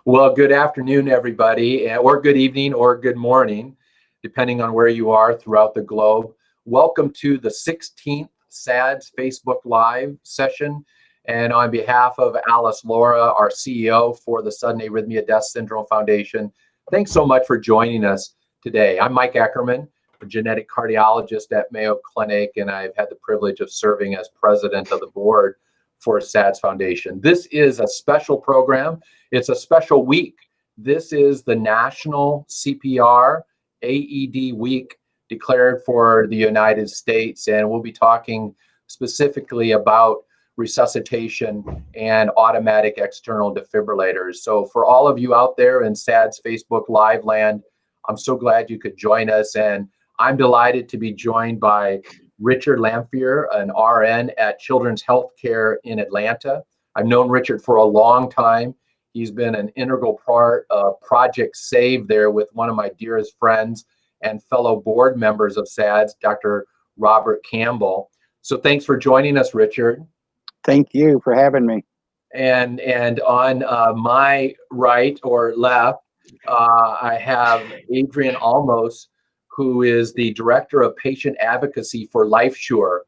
Well, good afternoon, everybody, or good evening or good morning, depending on where you are throughout the globe. Welcome to the 16th SADS Facebook Live session. And on behalf of Alice Laura, our CEO for the Sudden Arrhythmia Death Syndrome Foundation, thanks so much for joining us today. I'm Mike Ackerman, a genetic cardiologist at Mayo Clinic, and I've had the privilege of serving as president of the board for SADS Foundation. This is a special program. It's a special week. This is the National CPR AED Week declared for the United States, and we'll be talking specifically about resuscitation and automatic external defibrillators. So for all of you out there in SADS Facebook Live land, I'm so glad you could join us, and I'm delighted to be joined by Richard Lamphier, an RN at Children's Healthcare in Atlanta. I've known Richard for a long time. He's been an integral part of Project SAVE there with one of my dearest friends and fellow board members of SADS, Dr. Robert Campbell. So thanks for joining us, Richard. Thank you for having me. And on my right or left, I have Adrian Olmos, who is the Director of Patient Advocacy for LifeSure.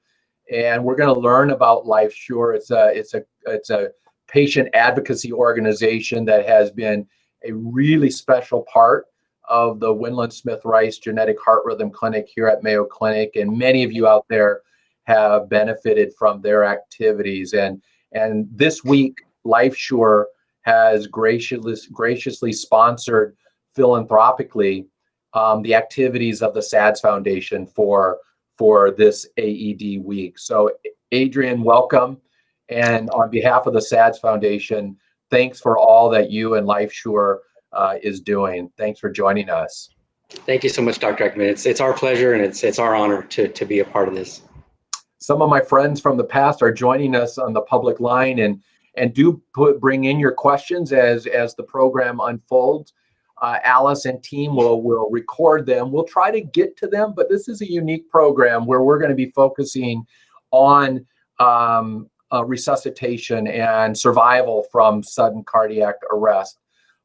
And we're going to learn about LifeSure. It's a patient advocacy organization that has been a really special part of the Winland Smith Rice Genetic Heart Rhythm Clinic here at Mayo Clinic. And many of you out there have benefited from their activities. And this week, LifeSure has graciously sponsored philanthropically the activities of the SADS Foundation for this AED week. So Adrian, welcome. And on behalf of the SADS Foundation, thanks for all that you and LifeSure is doing. Thanks for joining us. Thank you so much, Dr. Ackerman. It's our pleasure, and it's our honor to be a part of this. Some of my friends from the past are joining us on the public line, and do bring in your questions as the program unfolds. Alice and team will record them. We'll try to get to them, but this is a unique program where we're going to be focusing on resuscitation and survival from sudden cardiac arrest.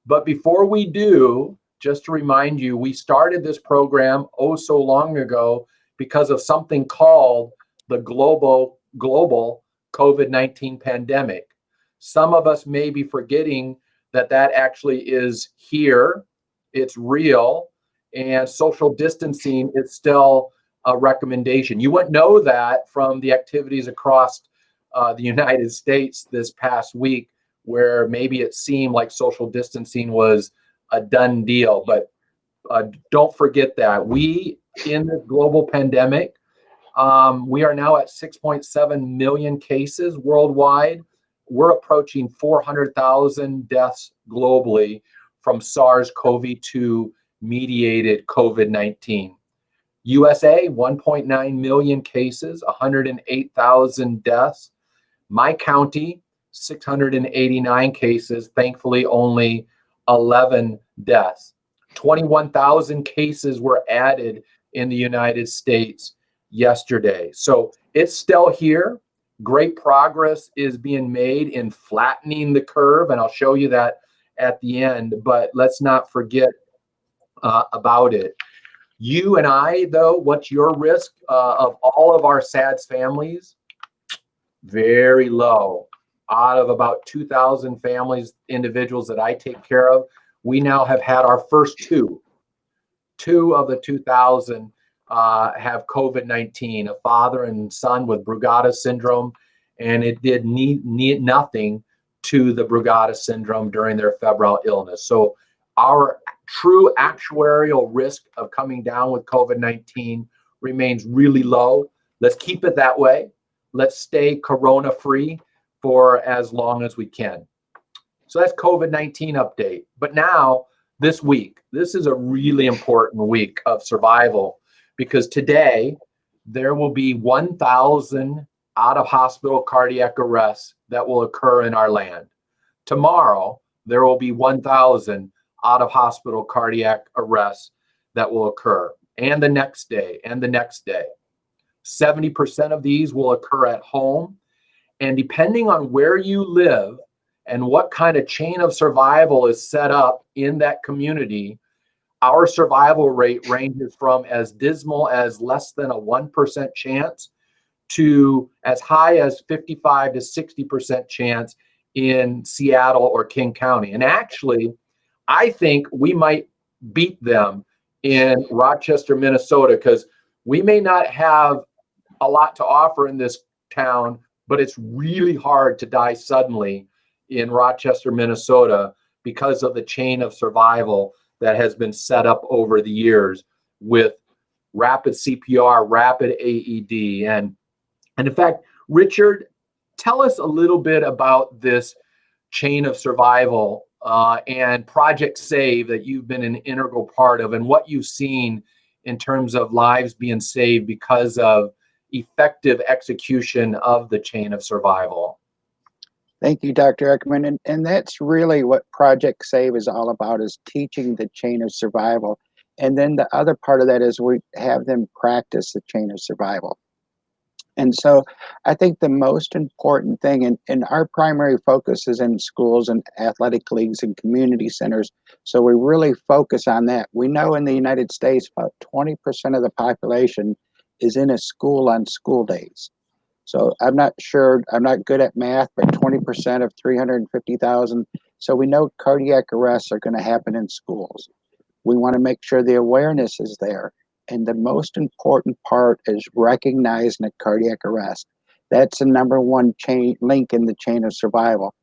But before we do, just to remind you, we started this program oh so long ago because of something called the global COVID-19 pandemic. Some of us may be forgetting that actually is here. It's real, and social distancing is still a recommendation. You wouldn't know that from the activities across the United States this past week, where maybe it seemed like social distancing was a done deal. But don't forget that we, in this global pandemic, we are now at 6.7 million cases worldwide. We're approaching 400,000 deaths globally from SARS-CoV-2 mediated COVID-19. USA, 1.9 million cases, 108,000 deaths. My county, 689 cases, thankfully only 11 deaths. 21,000 cases were added in the United States yesterday. So it's still here. Great progress is being made in flattening the curve, and I'll show you that at the end, but let's not forget about it. You and I, though, what's your risk of all of our SADS families? Very low. Out of about 2,000 families, individuals that I take care of, we now have had our first two. Two of the 2,000 have COVID-19, a father and son with Brugada Syndrome, and it did need nothing to the Brugada Syndrome during their febrile illness. So our true actuarial risk of coming down with COVID-19 remains really low. Let's keep it that way. Let's stay corona-free for as long as we can. So that's COVID-19 update. But now, this week, this is a really important week of survival, because today there will be 1,000 out-of-hospital cardiac arrests that will occur in our land. Tomorrow, there will be 1,000 out-of-hospital cardiac arrests that will occur, and the next day, and the next day. 70% of these will occur at home, and depending on where you live and what kind of chain of survival is set up in that community, our survival rate ranges from as dismal as less than a 1% chance to as high as 55 to 60% chance in Seattle or King County. And actually, I think we might beat them in Rochester, Minnesota, because we may not have a lot to offer in this town, but it's really hard to die suddenly in Rochester, Minnesota, because of the chain of survival that has been set up over the years with rapid CPR, rapid AED. And in fact, Richard, tell us a little bit about this chain of survival and Project Save that you've been an integral part of, and what you've seen in terms of lives being saved because of effective execution of the chain of survival. Thank you, Dr. Ackerman. And that's really what Project Save is all about, is teaching the chain of survival. And then the other part of that is we have them practice the chain of survival. And so I think the most important thing, and our primary focus is in schools and athletic leagues and community centers. So we really focus on that. We know in the United States, about 20% of the population is in a school on school days. So I'm not sure, I'm not good at math, but 20% of 350,000. So we know cardiac arrests are going to happen in schools. We want to make sure the awareness is there. And the most important part is recognizing a cardiac arrest. That's the number one link in the chain of survival.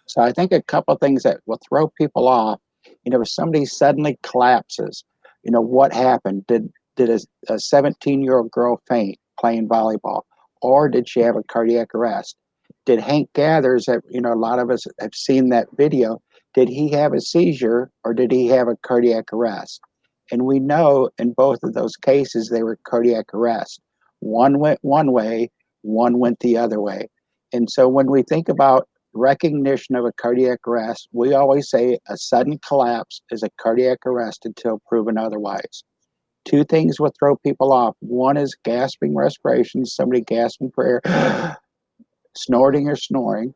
So I think a couple of things that will throw people off, if somebody suddenly collapses, what happened? Did a 17-year-old girl faint playing volleyball? Or did she have a cardiac arrest? Did Hank Gathers, a lot of us have seen that video, did he have a seizure or did he have a cardiac arrest? And we know in both of those cases, they were cardiac arrests. One went one way, one went the other way. And so when we think about recognition of a cardiac arrest, we always say a sudden collapse is a cardiac arrest until proven otherwise. Two things will throw people off. One is gasping respiration, somebody gasping for air, snorting or snoring.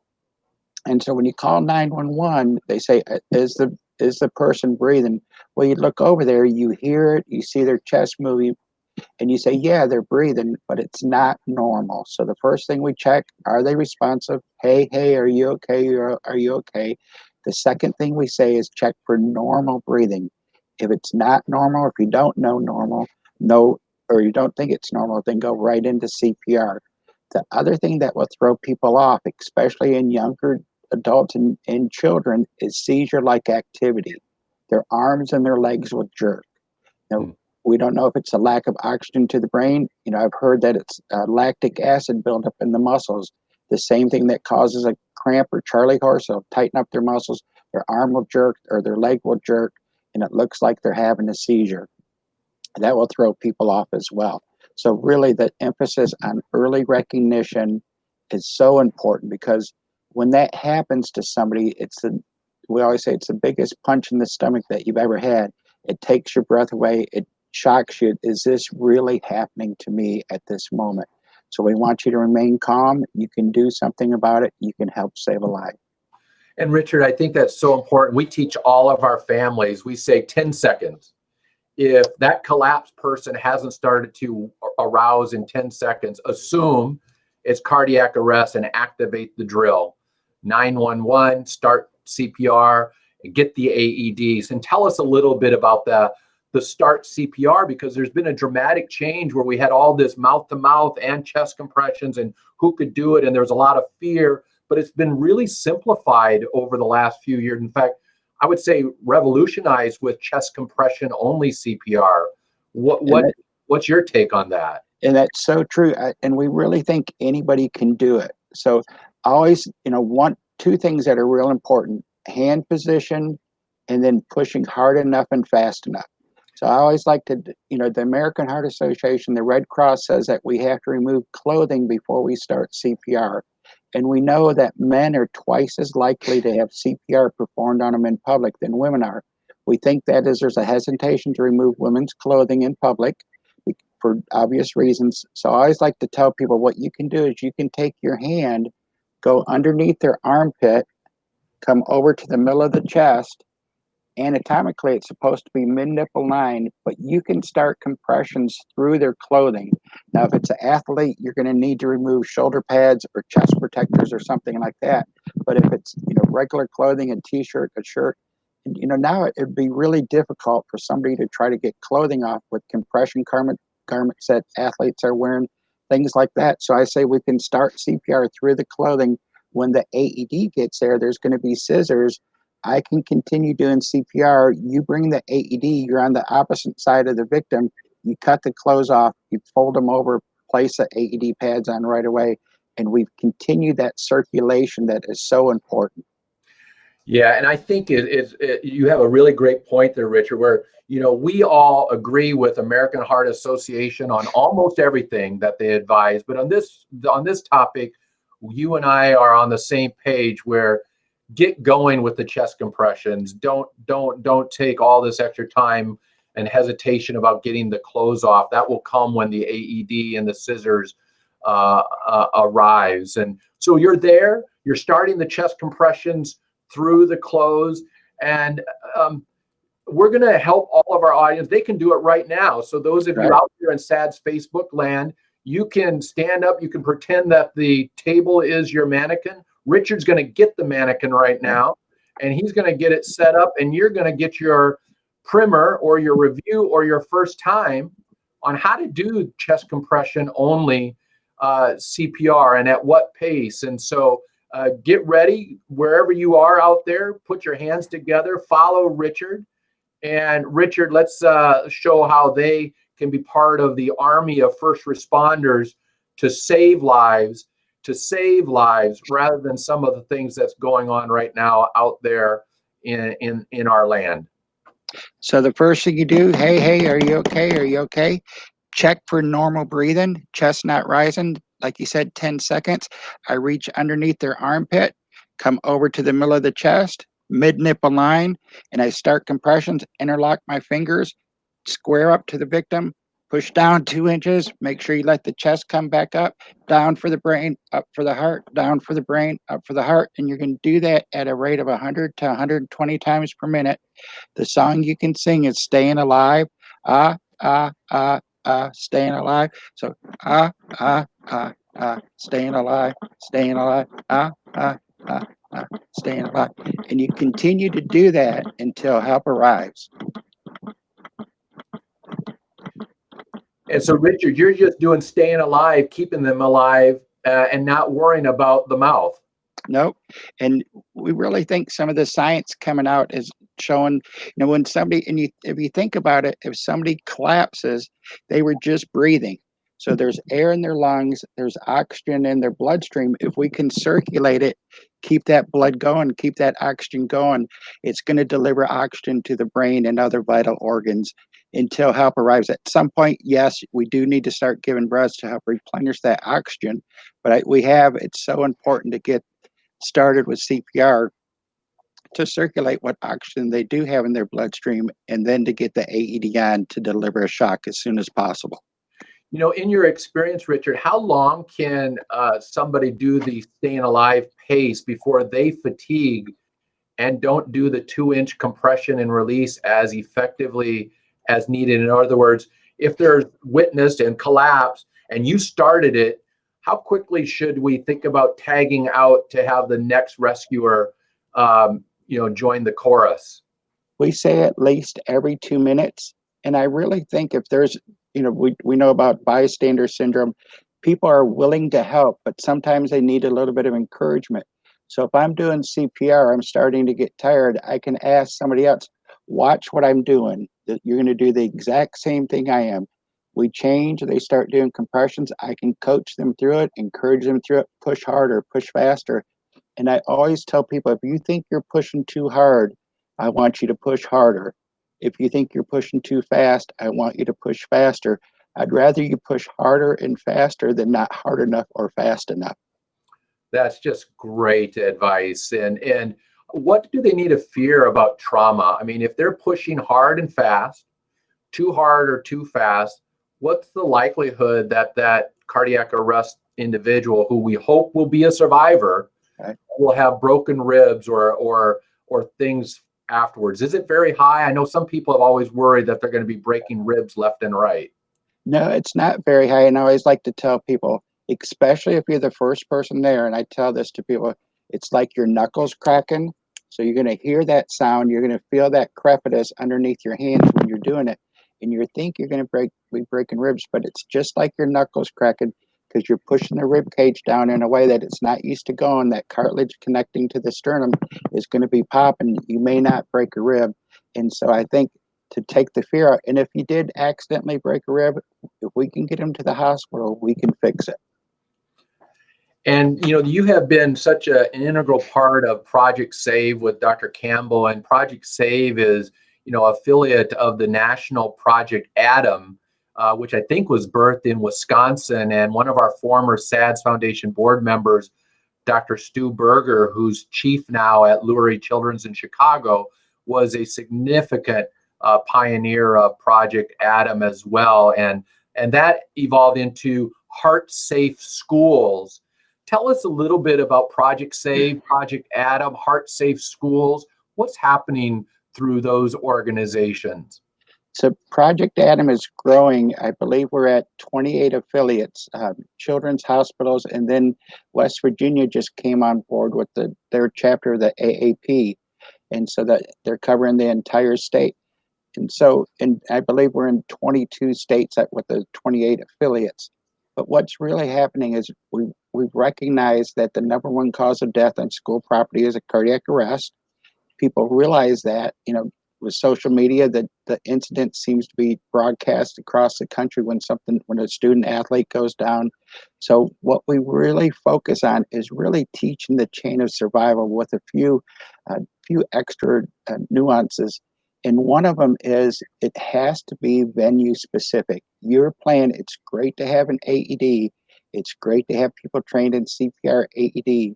And so when you call 911, they say, is the person breathing? Well, you look over there, you hear it, you see their chest moving, and you say, yeah, they're breathing, but it's not normal. So the first thing we check, are they responsive? Hey, are you okay? Are you okay? The second thing we say is check for normal breathing. If it's not normal, if you don't know normal, or you don't think it's normal, then go right into CPR. The other thing that will throw people off, especially in younger adults and children, is seizure-like activity. Their arms and their legs will jerk. We don't know if it's a lack of oxygen to the brain. I've heard that it's lactic acid buildup in the muscles. The same thing that causes a cramp or Charlie horse. They'll tighten up their muscles. Their arm will jerk or their leg will jerk, and it looks like they're having a seizure. That will throw people off as well. So really the emphasis on early recognition is so important, because when that happens to somebody, we always say it's the biggest punch in the stomach that you've ever had. It takes your breath away. It shocks you. Is this really happening to me at this moment? So we want you to remain calm. You can do something about it. You can help save a life. And Richard, I think that's so important. We teach all of our families, we say 10 seconds. If that collapsed person hasn't started to arouse in 10 seconds, assume it's cardiac arrest and activate the drill. 911, start CPR, get the AEDs. And tell us a little bit about the start CPR, because there's been a dramatic change where we had all this mouth-to-mouth and chest compressions and who could do it. And there's a lot of fear, but it's been really simplified over the last few years. In fact, I would say revolutionized with chest compression only CPR. What's your take on that? And that's so true. And we really think anybody can do it. So always, two things that are real important: hand position, and then pushing hard enough and fast enough. So I always like to, the American Heart Association, the Red Cross says that we have to remove clothing before we start CPR. And we know that men are twice as likely to have CPR performed on them in public than women are. We think that is there's a hesitation to remove women's clothing in public for obvious reasons. So I always like to tell people what you can do is you can take your hand, go underneath their armpit, come over to the middle of the chest. Anatomically, it's supposed to be mid-nipple line, but you can start compressions through their clothing. Now, if it's an athlete, you're going to need to remove shoulder pads or chest protectors or something like that. But if it's, regular clothing, a t-shirt, a shirt, now it'd be really difficult for somebody to try to get clothing off with compression garments that athletes are wearing, things like that. So I say we can start CPR through the clothing. When the AED gets there, there's going to be scissors. I can continue doing CPR. You bring the AED, you're on the opposite side of the victim. You cut the clothes off, you fold them over, place the AED pads on right away, and we've continued that circulation that is so important. Yeah, and I think you have a really great point there, Richard, where, we all agree with American Heart Association on almost everything that they advise. But on this topic, you and I are on the same page where get going with the chest compressions. Don't take all this extra time and hesitation about getting the clothes off. That will come when the AED and the scissors arrives. And so you're there, you're starting the chest compressions through the clothes, and we're going to help all of our audience. They can do it right now. So those of you out there in SADS Facebook land, you can stand up, you can pretend that the table is your mannequin. Richard's going to get the mannequin right now, and he's going to get it set up, and you're going to get your primer or your review or your first time on how to do chest compression only CPR and at what pace. And so get ready wherever you are out there, put your hands together, follow Richard. And Richard, let's show how they can be part of the army of first responders to save lives rather than some of the things that's going on right now out there in our land. So the first thing you do, hey, are you okay? Are you okay? Check for normal breathing, chest not rising. Like you said, 10 seconds. I reach underneath their armpit, come over to the middle of the chest, mid-nipple line, and I start compressions, interlock my fingers, square up to the victim, push down 2 inches, make sure you let the chest come back up, down for the brain, up for the heart, down for the brain, up for the heart. And you're going to do that at a rate of 100 to 120 times per minute. The song you can sing is Staying Alive. Staying alive. So staying alive, staying alive, staying alive. And you continue to do that until help arrives. And so, Richard, you're just doing staying alive, keeping them alive, and not worrying about the mouth. Nope. And we really think some of the science coming out is showing, when somebody, if you think about it, if somebody collapses, they were just breathing. So there's air in their lungs, there's oxygen in their bloodstream. If we can circulate it, keep that blood going, keep that oxygen going, it's going to deliver oxygen to the brain and other vital organs until help arrives. At some point, yes, we do need to start giving breaths to help replenish that oxygen. But it's so important to get started with CPR to circulate what oxygen they do have in their bloodstream, and then to get the AED on to deliver a shock as soon as possible. In your experience, Richard, how long can somebody do the staying alive pace before they fatigue and don't do the 2-inch compression and release as effectively as needed? In other words, if they're witnessed and collapse and you started it, how quickly should we think about tagging out to have the next rescuer, join the chorus? We say at least every 2 minutes. And I really think if there's, we know about bystander syndrome, people are willing to help, but sometimes they need a little bit of encouragement. So if I'm doing CPR, I'm starting to get tired, I can ask somebody else, watch what I'm doing. You're going to do the exact same thing I am. We change, they start doing compressions. I can coach them through it, encourage them through it, push harder, push faster. And I always tell people, if you think you're pushing too hard, I want you to push harder. If you think you're pushing too fast, I want you to push faster. I'd rather you push harder and faster than not hard enough or fast enough. That's just great advice. And what do they need to fear about trauma? I mean, if they're pushing hard and fast, too hard or too fast, what's the likelihood that cardiac arrest individual, who we hope will be a survivor, Okay. will have broken ribs or things afterwards. Is it very high? I know some people have always worried that they're going to be breaking ribs left and right. No, it's not very high. And I always like to tell people, especially if you're the first person there, and I tell this to people, it's like your knuckles cracking. So you're going to hear that sound. You're going to feel that crepitus underneath your hands when you're doing it. And you think you're going to be breaking ribs, but it's just like your knuckles cracking because you're pushing the rib cage down in a way that it's not used to going. That cartilage connecting to the sternum is going to be popping. You may not break a rib. And so I think to take the fear out, and if you did accidentally break a rib, if we can get him to the hospital, we can fix it. And you have been such an integral part of Project Save with Dr. Campbell, and Project Save is affiliate of the national Project Adam, which I think was birthed in Wisconsin. And one of our former SADS Foundation board members, Dr. Stu Berger, who's chief now at Lurie Children's in Chicago, was a significant pioneer of Project Adam as well, and that evolved into Heart Safe Schools. Tell us a little bit about Project Save, Project Adam, Heart Safe Schools. What's happening through those organizations? So Project Adam is growing. I believe we're at 28 affiliates, children's hospitals, and then West Virginia just came on board with their chapter of the AAP, and so that they're covering the entire state. And so, and I believe we're in 22 states with the 28 affiliates. But what's really happening is we've recognized that the number one cause of death on school property is a cardiac arrest. People realize that, with social media, that the incident seems to be broadcast across the country when a student athlete goes down. So what we really focus on is really teaching the chain of survival with a few extra nuances. And one of them is it has to be venue specific. Your plan, it's great to have an AED. It's great to have people trained in CPR, AED.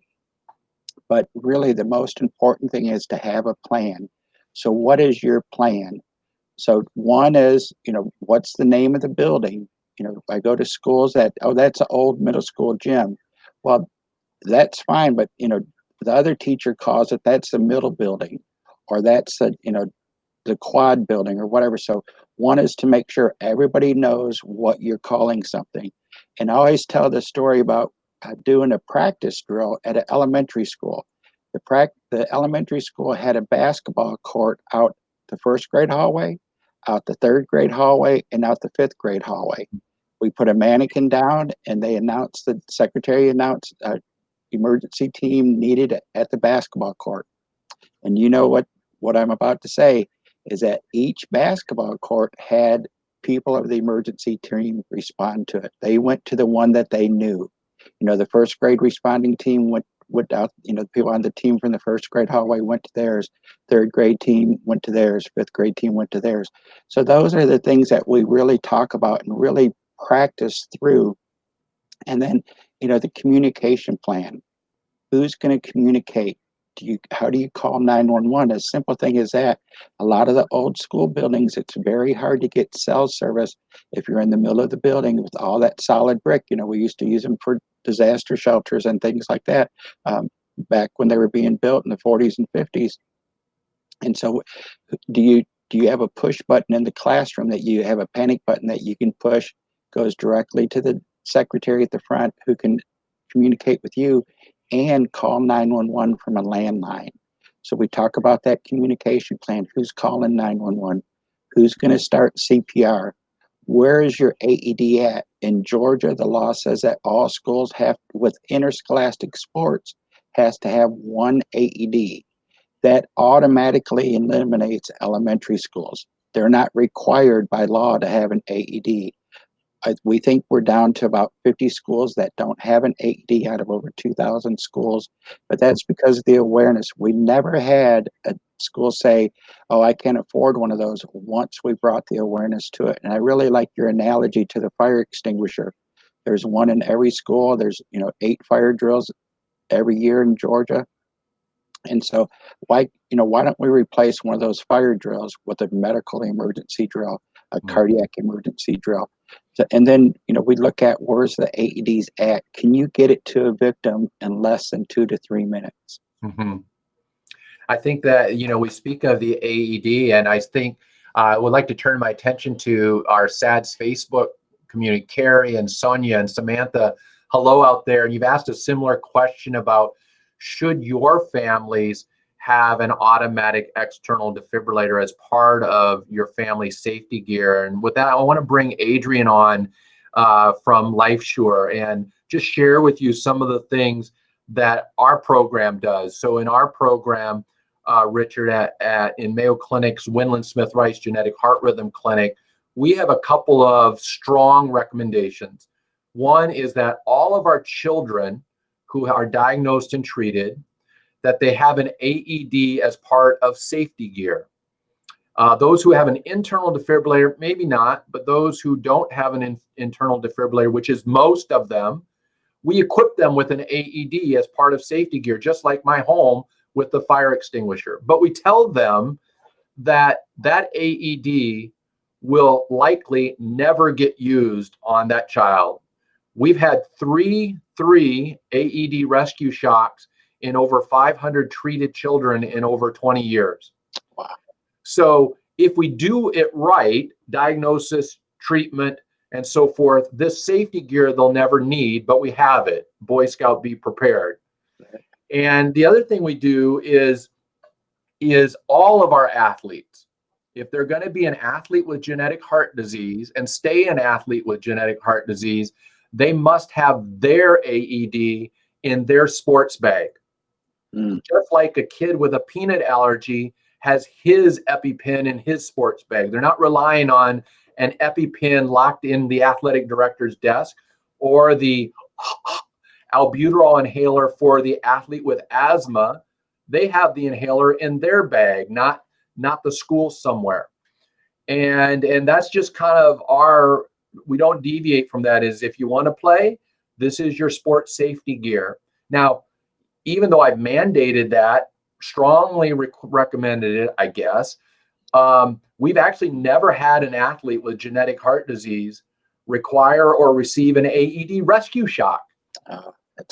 But really the most important thing is to have a plan. So what is your plan? So one is, what's the name of the building? I go to schools that's an old middle school gym. Well, that's fine, but the other teacher calls that's the middle building, or that's the quad building or whatever. So one is to make sure everybody knows what you're calling something. And I always tell the story about doing a practice drill at an elementary school. The elementary school had a basketball court out the first grade hallway, out the third grade hallway, and out the fifth grade hallway. We put a mannequin down, and the secretary announced emergency team needed at the basketball court. And you know what I'm about to say is that each basketball court had people of the emergency team respond to it. They went to the one that they knew. The first grade responding team went out, the people on the team from the first grade hallway went to theirs, third grade team went to theirs, fifth grade team went to theirs. So those are the things that we really talk about and really practice through. And then, the communication plan. Who's going to communicate? How do you call 911? A simple thing is that a lot of the old school buildings, it's very hard to get cell service if you're in the middle of the building with all that solid brick. We used to use them for disaster shelters and things like that back when they were being built in the 40s and 50s. And so do you have a push button in the classroom that you have a panic button that you can push, goes directly to the secretary at the front who can communicate with you and call 911 from a landline? So we talk about that communication plan. Who's calling 911? Who's going to start CPR? Where is your AED at? In Georgia, the law says that all schools with interscholastic sports, has to have one AED. That automatically eliminates elementary schools. They're not required by law to have an AED. We think we're down to about 50 schools that don't have an AED out of over 2,000 schools, but that's because of the awareness. We never had a school say, oh, I can't afford one of those, once we brought the awareness to it. And I really like your analogy to the fire extinguisher. There's one in every school. There's 8 fire drills every year in Georgia. And so why don't we replace one of those fire drills with a medical emergency drill, a cardiac emergency drill? So, and then, we look at where's the AEDs at. Can you get it to a victim in less than 2 to 3 minutes? Mm-hmm. I think that, we speak of the AED, and I think I would like to turn my attention to our SADS Facebook community. Carrie and Sonia and Samantha, hello out there. And you've asked a similar question about, should your families have an automatic external defibrillator as part of your family safety gear? And with that, I want to bring Adrian on from LifeSure and just share with you some of the things that our program does. So in our program, Richard, in Mayo Clinic's Winland Smith Rice Genetic Heart Rhythm Clinic, we have a couple of strong recommendations. One is that all of our children who are diagnosed and treated, that they have an AED as part of safety gear. Those who have an internal defibrillator, maybe not, but those who don't have an internal defibrillator, which is most of them, we equip them with an AED as part of safety gear, just like my home with the fire extinguisher. But we tell them that that AED will likely never get used on that child. We've had three AED rescue shocks in over 500 treated children in over 20 years. Wow. So if we do it right, diagnosis, treatment, and so forth, this safety gear they'll never need, but we have it. Boy Scout, be prepared. And the other thing we do is all of our athletes, if they're going to be an athlete with genetic heart disease and stay an athlete with genetic heart disease, they must have their AED in their sports bag. Just like a kid with a peanut allergy has his EpiPen in his sports bag. They're not relying on an EpiPen locked in the athletic director's desk or the albuterol inhaler for the athlete with asthma. They have the inhaler in their bag, not the school somewhere. And that's just kind of we don't deviate from that. Is if you want to play, this is your sports safety gear. Now, even though I've mandated that, strongly recommended it, I guess, we've actually never had an athlete with genetic heart disease require or receive an AED rescue shock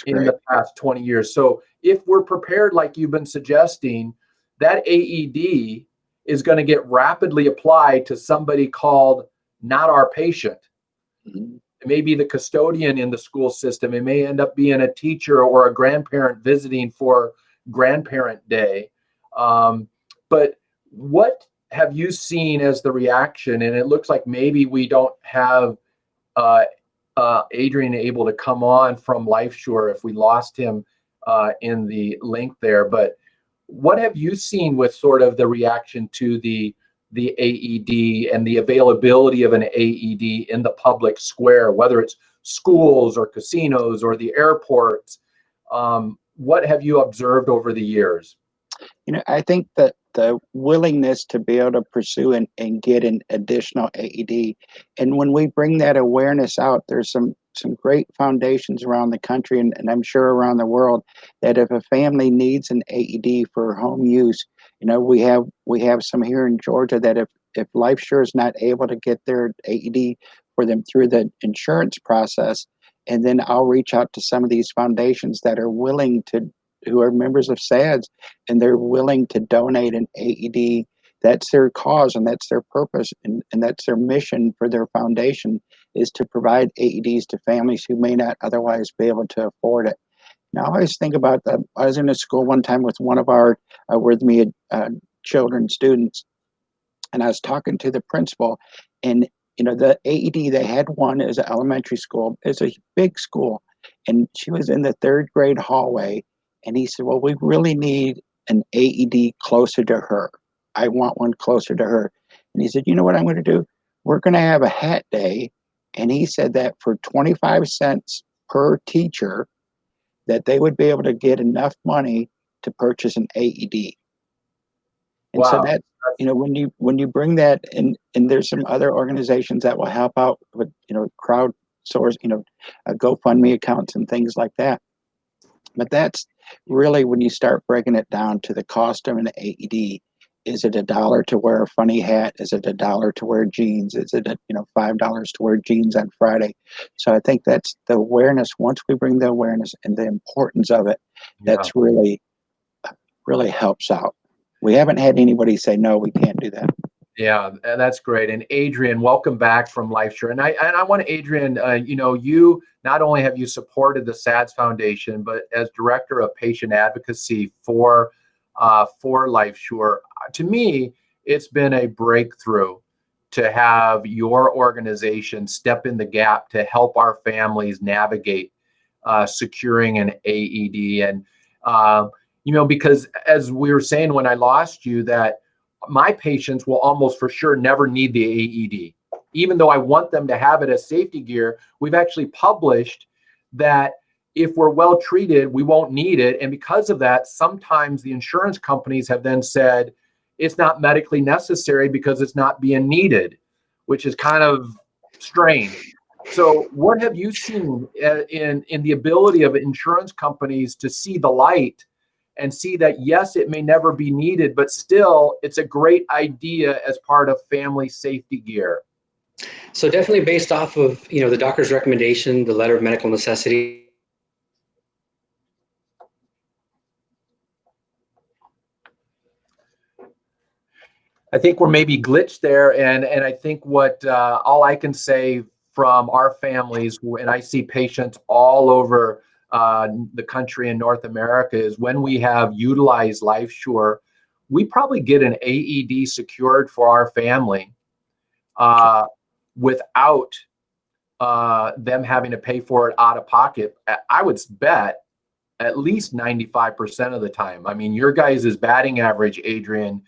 in the past 20 years. So if we're prepared, like you've been suggesting, that AED is going to get rapidly applied to somebody called not our patient. Mm-hmm. It may be the custodian in the school system. It may end up being a teacher or a grandparent visiting for grandparent day. But what have you seen as the reaction? And it looks like maybe we don't have Adrian able to come on from LifeSure if we lost him in the link there. But what have you seen with sort of the reaction to the AED and the availability of an AED in the public square, whether it's schools or casinos or the airports? What have you observed over the years? I think that the willingness to be able to pursue and get an additional AED, and when we bring that awareness out, there's some great foundations around the country and I'm sure around the world that if a family needs an AED for home use, we have some here in Georgia that if LifeSure is not able to get their AED for them through the insurance process, and then I'll reach out to some of these foundations that are willing to, who are members of SADS, and they're willing to donate an AED. That's their cause and that's their purpose and that's their mission for their foundation, is to provide AEDs to families who may not otherwise be able to afford it. Now, I always think about that. I was in a school one time with one of our with me children, students, and I was talking to the principal, and the AED they had one is an elementary school. It's a big school, and she was in the 3rd grade hallway, and he said, "Well, we really need an AED closer to her. I want one closer to her." And he said, "You know what I'm going to do? We're going to have a hat day." And he said that for 25 cents per teacher, that they would be able to get enough money to purchase an AED. And wow. So that, when you bring that in, and there's some other organizations that will help out with, crowdsource, GoFundMe accounts and things like that. But that's really when you start breaking it down to the cost of an AED. is it $1 to wear a funny hat? Is it $1 to wear jeans? Is it $5 to wear jeans on Friday? So I think that's the awareness. Once we bring the awareness and the importance of it, that's really helps out. We haven't had anybody say no, we can't do that. Yeah, that's great. And Adrian, welcome back from LifeSure. And I want Adrian, you not only have you supported the SADS Foundation, but as director of patient advocacy for LifeSure, to me, it's been a breakthrough to have your organization step in the gap to help our families navigate securing an AED. And because as we were saying when I lost you, that my patients will almost for sure never need the AED. Even though I want them to have it as safety gear, we've actually published that if we're well treated, we won't need it. And because of that, sometimes the insurance companies have then said it's not medically necessary because it's not being needed, which is kind of strange. So what have you seen in the ability of insurance companies to see the light and see that, yes, it may never be needed, but still it's a great idea as part of family safety gear? So definitely based off of, the doctor's recommendation, the letter of medical necessity. I think we're maybe glitched there. And I think what all I can say from our families, and I see patients all over the country in North America, is when we have utilized LifeSure, we probably get an AED secured for our family without them having to pay for it out of pocket. I would bet at least 95% of the time. I mean, your guys' batting average, Adrian,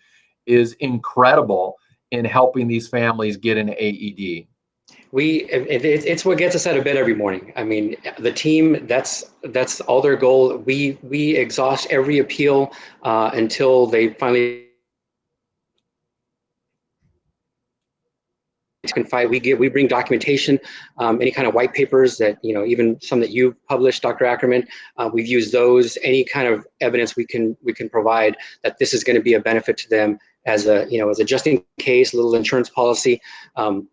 is incredible in helping these families get an AED. It's what gets us out of bed every morning. I mean, the team, that's all their goal. We exhaust every appeal until they finally can fight. We bring documentation, any kind of white papers that, even some that you've published, Dr. Ackerman, we've used those, any kind of evidence we can provide that this is going to be a benefit to them as a just in case little insurance policy.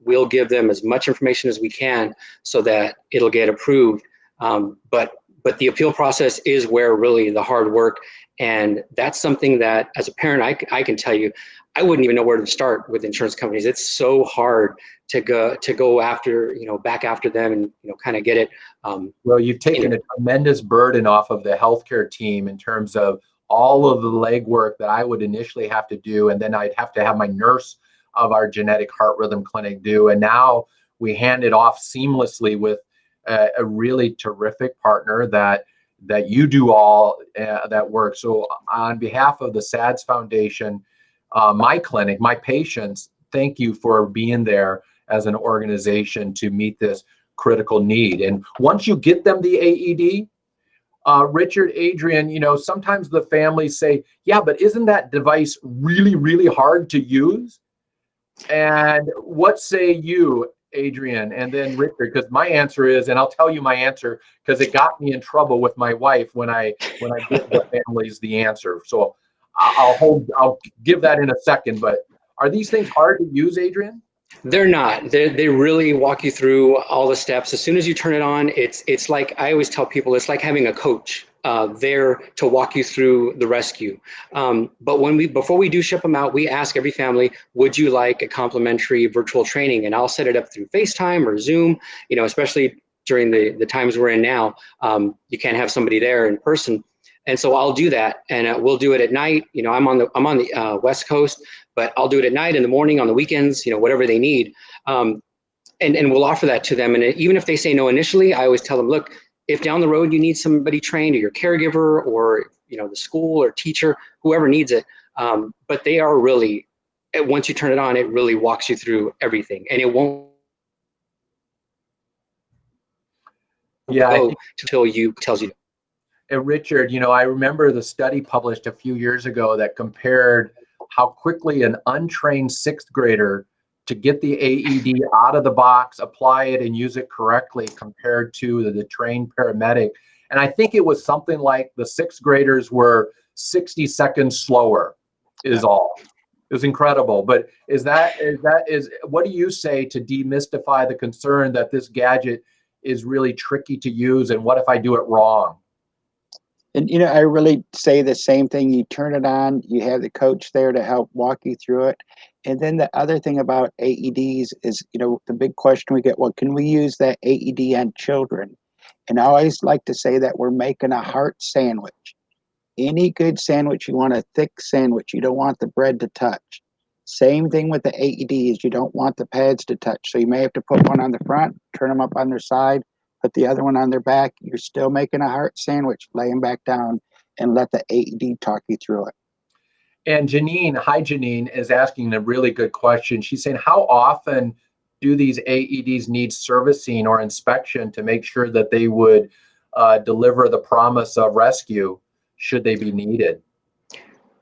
We'll give them as much information as we can so that it'll get approved. But the appeal process is where really the hard work, and that's something that as a parent, I can tell you, I wouldn't even know where to start with insurance companies. It's so hard to go after, back after them and, kind of get it. Well, you've taken a tremendous burden off of the healthcare team in terms of all of the legwork that I would initially have to do. And then I'd have to have my nurse of our genetic heart rhythm clinic do. And now we hand it off seamlessly with a really terrific partner that you do all that work. So on behalf of the SADS Foundation, my clinic, my patients, thank you for being there as an organization to meet this critical need. And once you get them the AED, Richard, Adrian, sometimes the families say, yeah, but isn't that device really, really hard to use? And what say you, Adrian, and then Richard? Because my answer is, and I'll tell you my answer because it got me in trouble with my wife when I give the families the answer. So I'll give that in a second. But are these things hard to use, Adrian? They're not. They really walk you through all the steps. As soon as you turn it on, it's like, I always tell people, it's like having a coach there to walk you through the rescue. But before we do ship them out, we ask every family, would you like a complimentary virtual training? And I'll set it up through FaceTime or Zoom, especially during the times we're in now. You can't have somebody there in person. And so I'll do that, and we'll do it at night. I'm on the West Coast, but I'll do it at night, in the morning, on the weekends, whatever they need. And we'll offer that to them. And even if they say no initially, I always tell them, look, if down the road you need somebody trained, or your caregiver, or the school or teacher, whoever needs it, but they are really, once you turn it on, it really walks you through everything, and it won't go until you tells you. And Richard, I remember the study published a few years ago that compared how quickly an untrained sixth grader to get the AED out of the box, apply it, and use it correctly compared to the trained paramedic. And I think it was something like the sixth graders were 60 seconds slower is all. It's incredible. But what do you say to demystify the concern that this gadget is really tricky to use, and what if I do it wrong? And I really say the same thing. You turn it on, you have the coach there to help walk you through it. And then the other thing about AEDs is, the big question we get, well, can we use that AED on children? And I always like to say that we're making a heart sandwich. Any good sandwich, you want a thick sandwich. You don't want the bread to touch. Same thing with the AEDs. You don't want the pads to touch. So you may have to put one on the front, turn them up on their side, put the other one on their back. You're still making a heart sandwich. Lay them back down and let the AED talk you through it. And Janine, hi Janine, is asking a really good question. She's saying, how often do these AEDs need servicing or inspection to make sure that they would deliver the promise of rescue should they be needed?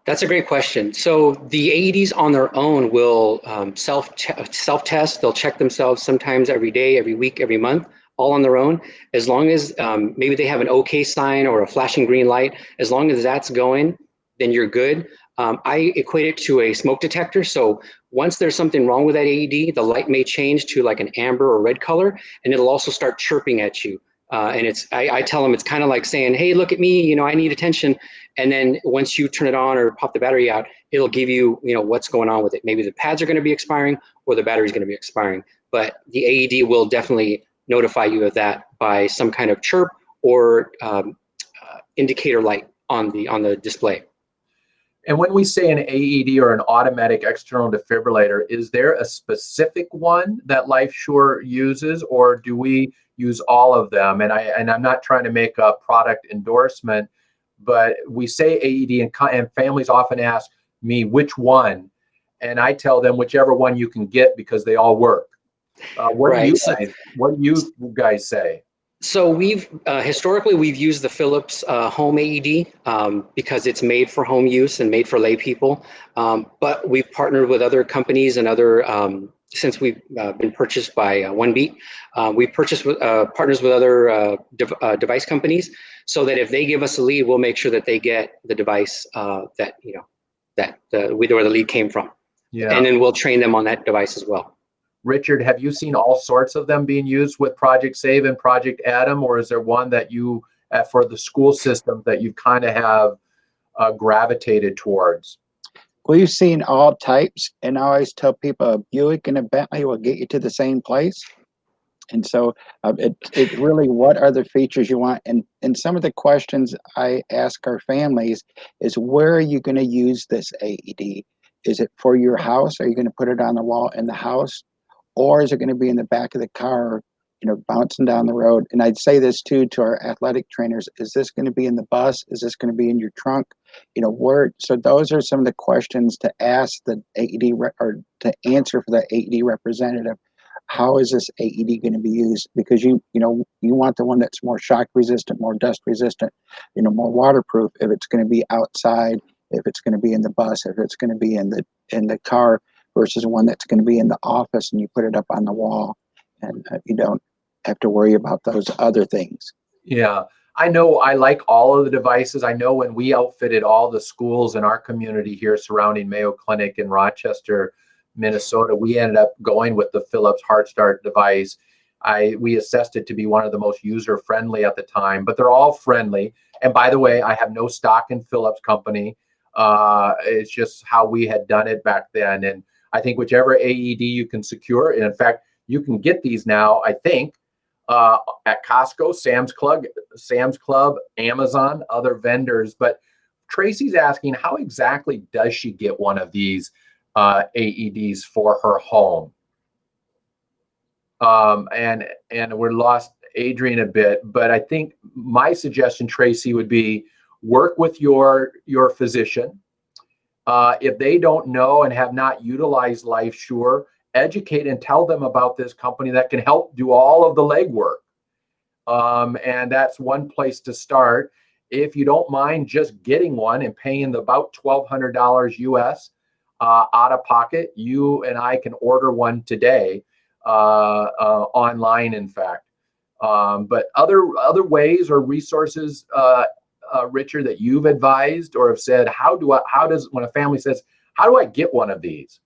That's a great question. So the AEDs on their own will self-test. They'll check themselves sometimes every day, every week, every month, all on their own. As long as maybe they have an OK sign or a flashing green light, as long as that's going, then you're good. I equate it to a smoke detector. So once there's something wrong with that AED, the light may change to like an amber or red color, and it'll also start chirping at you. And I tell them it's kind of like saying, hey, look at me, I need attention. And then once you turn it on or pop the battery out, it'll give you, what's going on with it. Maybe the pads are going to be expiring or the battery's going to be expiring. But the AED will definitely notify you of that by some kind of chirp or indicator light on the display. And when we say an AED or an automatic external defibrillator, is there a specific one that LifeSure uses, or do we use all of them? And I'm not trying to make a product endorsement, but we say AED, and families often ask me which one, and I tell them whichever one you can get because they all work. What do you guys say? So we've historically used the Philips home AED because it's made for home use and made for lay people. But we've partnered with other companies and other since we've been purchased by OneBeat. We purchased partners with other device companies, so that if they give us a lead, we'll make sure that they get the device where the lead came from. Yeah. And then we'll train them on that device as well. Richard, have you seen all sorts of them being used with Project Save and Project Atom, or is there one that you, for the school system, that you kind of have gravitated towards? We've seen all types, and I always tell people a Buick and a Bentley will get you to the same place. And so it really, what are the features you want? And some of the questions I ask our families is, where are you going to use this AED? Is it for your house? Are you going to put it on the wall in the house? Or is it going to be in the back of the car, bouncing down the road? And I'd say this too to our athletic trainers: is this going to be in the bus? Is this going to be in your trunk? Where? So those are some of the questions to ask the AED or to answer for the AED representative. How is this AED going to be used? Because you want the one that's more shock resistant, more dust resistant, more waterproof. If it's going to be outside, if it's going to be in the bus, if it's going to be in the car, versus one that's going to be in the office and you put it up on the wall, and you don't have to worry about those other things. Yeah, I know. I like all of the devices. I know when we outfitted all the schools in our community here surrounding Mayo Clinic in Rochester, Minnesota, we ended up going with the Philips Heart Start device. We assessed it to be one of the most user-friendly at the time, but they're all friendly. And by the way, I have no stock in Philips company. It's just how we had done it back then. And I think whichever AED you can secure, and in fact, you can get these now, I think, at Costco, Sam's Club, Amazon, other vendors. But Tracy's asking, how exactly does she get one of these AEDs for her home? And we're lost Adrian a bit, but I think my suggestion, Tracy, would be work with your physician. If they don't know and have not utilized LifeSure, educate and tell them about this company that can help do all of the legwork. And that's one place to start. If you don't mind just getting one and paying about $1,200 US out of pocket, you and I can order one today online, in fact. But other ways or resources, Richard, that you've advised or have said, when a family says, How do I get one of these?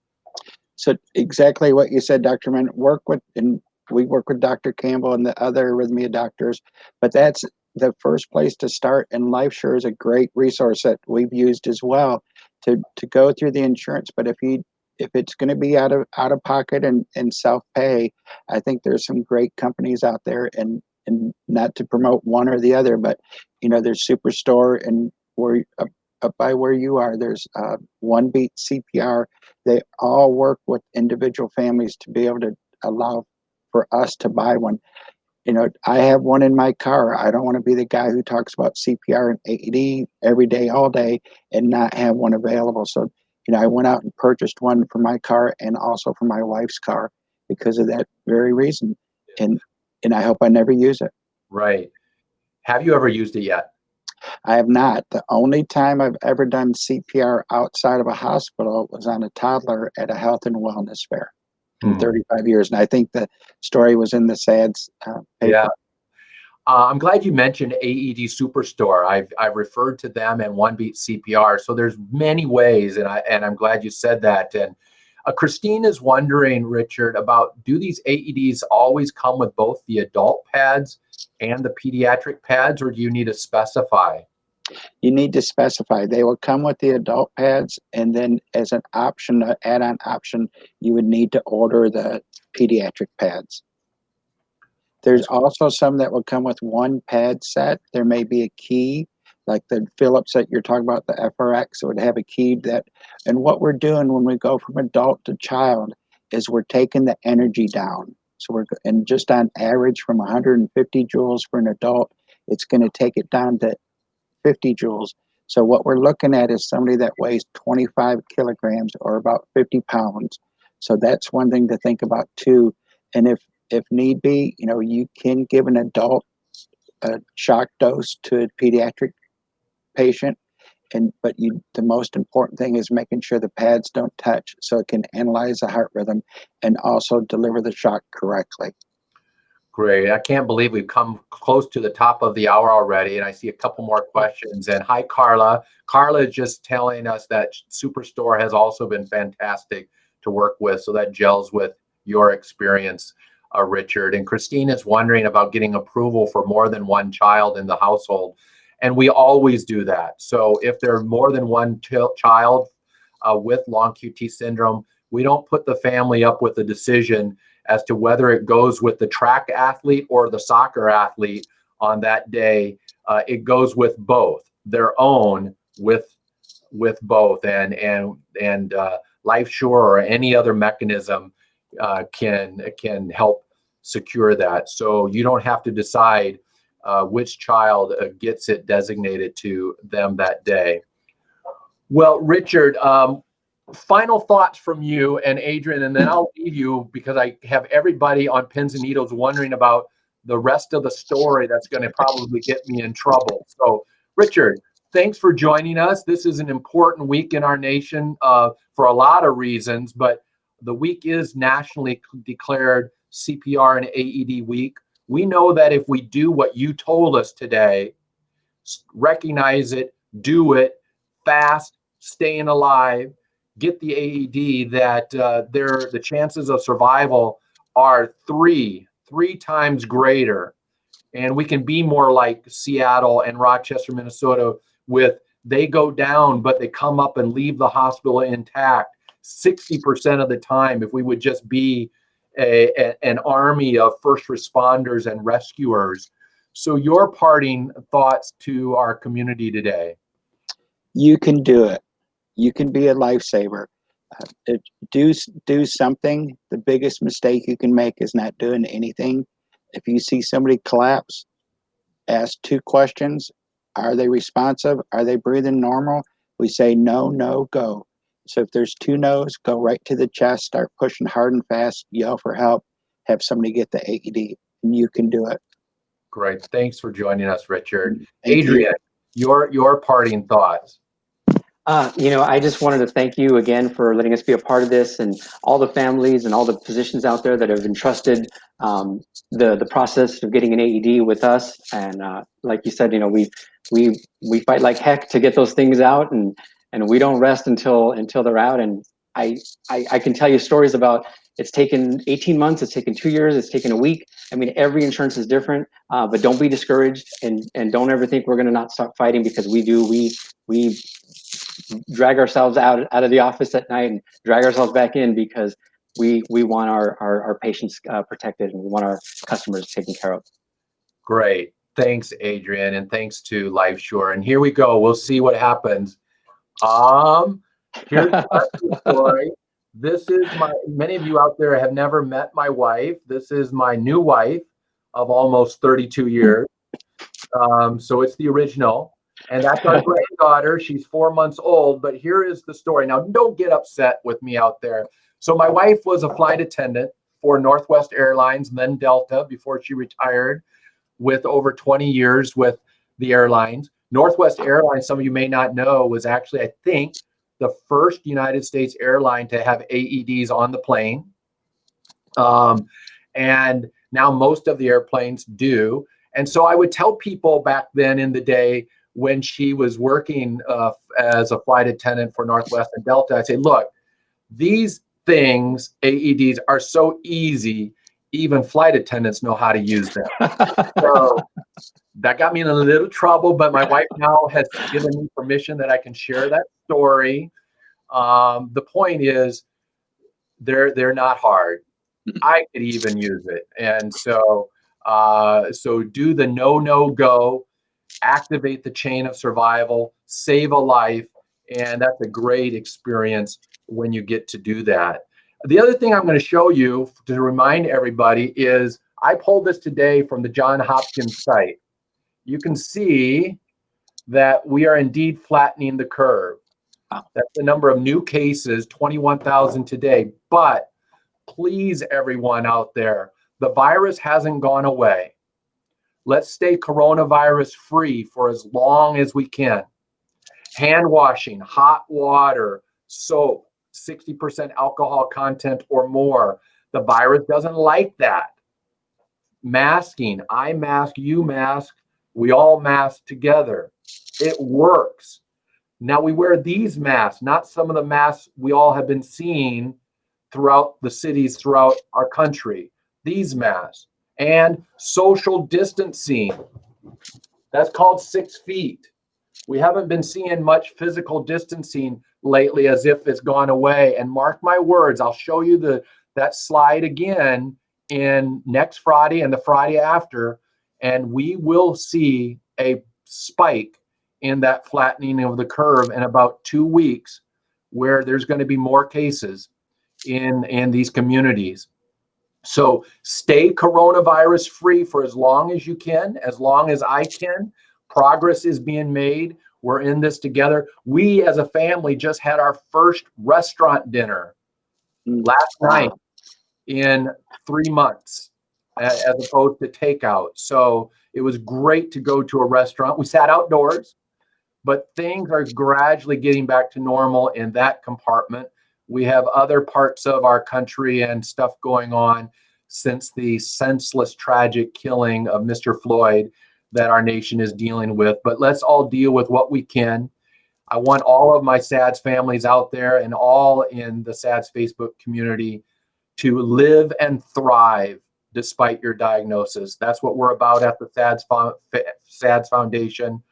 So exactly what you said, Dr. Mann, we work with Dr. Campbell and the other arrhythmia doctors, but that's the first place to start. And LifeSure is a great resource that we've used as well to go through the insurance. But if it's going to be out of pocket and self-pay, I think there's some great companies out there, and not to promote one or the other, but there's Superstore, and where up by where you are, there's One Beat CPR. They all work with individual families to be able to allow for us to buy one. I have one in my car. I don't want to be the guy who talks about CPR and AED every day, all day, and not have one available. So, I went out and purchased one for my car and also for my wife's car because of that very reason. And I hope I never use it. Right. Have you ever used it yet? I have not. The only time I've ever done CPR outside of a hospital was on a toddler at a health and wellness fair in 35 years. And I think the story was in the SADS paper. Yeah. I'm glad you mentioned AED Superstore. I've referred to them and One Beat CPR. So there's many ways, and I'm glad you said that. And Christine is wondering, Richard, about, do these AEDs always come with both the adult pads and the pediatric pads, or do you need to specify? You need to specify. They will come with the adult pads, and then as an option, an add-on option, you would need to order the pediatric pads. There's also some that will come with one pad set. There may be a key, like the Philips that you're talking about, the FRX, it would have a key that, and what we're doing when we go from adult to child is we're taking the energy down. So and just on average from 150 joules for an adult, it's going to take it down to 50 joules. So what we're looking at is somebody that weighs 25 kilograms or about 50 pounds. So that's one thing to think about too. And if need be, you can give an adult a shock dose to a pediatric patient. But the most important thing is making sure the pads don't touch so it can analyze the heart rhythm and also deliver the shock correctly. Great. I can't believe we've come close to the top of the hour already, and I see a couple more questions. And hi, Carla. Carla is just telling us that Superstore has also been fantastic to work with, so that gels with your experience, Richard. And Christine is wondering about getting approval for more than one child in the household, and we always do that. So if there's more than one child with long QT syndrome, we don't put the family up with the decision as to whether it goes with the track athlete or the soccer athlete on that day. It goes with both, their own with both, and LifeSure or any other mechanism can help secure that. So you don't have to decide which child gets it designated to them that day. Well, Richard, final thoughts from you and Adrian, and then I'll leave you because I have everybody on pins and needles wondering about the rest of the story that's going to probably get me in trouble. So, Richard, thanks for joining us. This is an important week in our nation for a lot of reasons, but the week is nationally declared CPR and AED week. We know that if we do what you told us today, recognize it, do it fast, staying alive, get the AED, that the chances of survival are three times greater. And we can be more like Seattle and Rochester, Minnesota, with they go down, but they come up and leave the hospital intact 60% of the time. If we would just be an army of first responders and rescuers. So your parting thoughts to our community today? You can do it. You can be a lifesaver. Do something. The biggest mistake you can make is not doing anything. If you see somebody collapse, ask 2 questions. Are they responsive? Are they breathing normal? We say no, no, go. So if there's 2 no's, go right to the chest, start pushing hard and fast, yell for help, have somebody get the AED, and you can do it. Great. Thanks for joining us, Richard. Thank Adrian, your parting thoughts. I just wanted to thank you again for letting us be a part of this, and all the families and all the physicians out there that have entrusted the process of getting an AED with us. And like you said, we fight like heck to get those things out, and and we don't rest until they're out. And I can tell you stories about it's taken 18 months, it's taken 2 years, it's taken a week. I mean, every insurance is different, but don't be discouraged, and don't ever think we're going to not stop fighting, because we drag ourselves out of the office at night and drag ourselves back in, because we want our patients protected, and we want our customers taken care of. Great. Thanks, Adrian, and thanks to LifeSure. And here we go. We'll see what happens. Here's the story. This is many of you out there have never met my wife. This is my new wife of almost 32 years. So it's the original. And that's our granddaughter. She's 4 months old. But here is the story. Now, don't get upset with me out there. So my wife was a flight attendant for Northwest Airlines, and then Delta, before she retired, with over 20 years with the airlines. Northwest Airlines, some of you may not know, was actually, I think, the first United States airline to have AEDs on the plane. And now most of the airplanes do. And so I would tell people back then in the day when she was working as a flight attendant for Northwest and Delta, I'd say, look, these things, AEDs, are so easy, even flight attendants know how to use them. So that got me in a little trouble, but my wife now has given me permission that I can share that story. The point is, they're not hard. I could even use it. And so do the no-go, activate the chain of survival, save a life, and that's a great experience when you get to do that. The other thing I'm going to show you to remind everybody is I pulled this today from the Johns Hopkins site. You can see that we are indeed flattening the curve. That's the number of new cases, 21,000 today. But please, everyone out there, the virus hasn't gone away. Let's stay coronavirus free for as long as we can. Hand washing, hot water, soap, 60% alcohol content or more. The virus doesn't like that. Masking, I mask, you mask, we all mask together. It works. Now we wear these masks, not some of the masks we all have been seeing throughout the cities, throughout our country. These masks. And social distancing. That's called 6 feet. We haven't been seeing much physical distancing lately, as if it's gone away. And mark my words, I'll show you that slide again in next Friday and the Friday after, and we will see a spike in that flattening of the curve in about 2 weeks, where there's going to be more cases in these communities. So stay coronavirus free for as long as you can, as long as I can. Progress is being made. We're in this together. We as a family just had our first restaurant dinner last night in 3 months, as opposed to takeout. So it was great to go to a restaurant. We sat outdoors, but things are gradually getting back to normal in that compartment. We have other parts of our country and stuff going on since the senseless, tragic killing of Mr. Floyd that our nation is dealing with. But let's all deal with what we can. I want all of my SADS families out there and all in the SADS Facebook community to live and thrive despite your diagnosis. That's what we're about at the SADS Foundation.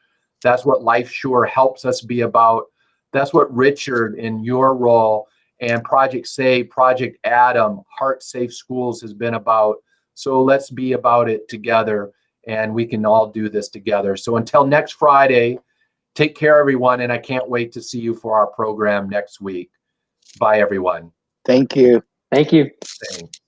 That's what LifeSure helps us be about. That's what Richard, in your role, and Project Save, Project Adam, Heart Safe Schools has been about. So let's be about it together, and we can all do this together. So until next Friday, take care, everyone, and I can't wait to see you for our program next week. Bye, everyone. Thank you. Thank you. Thanks.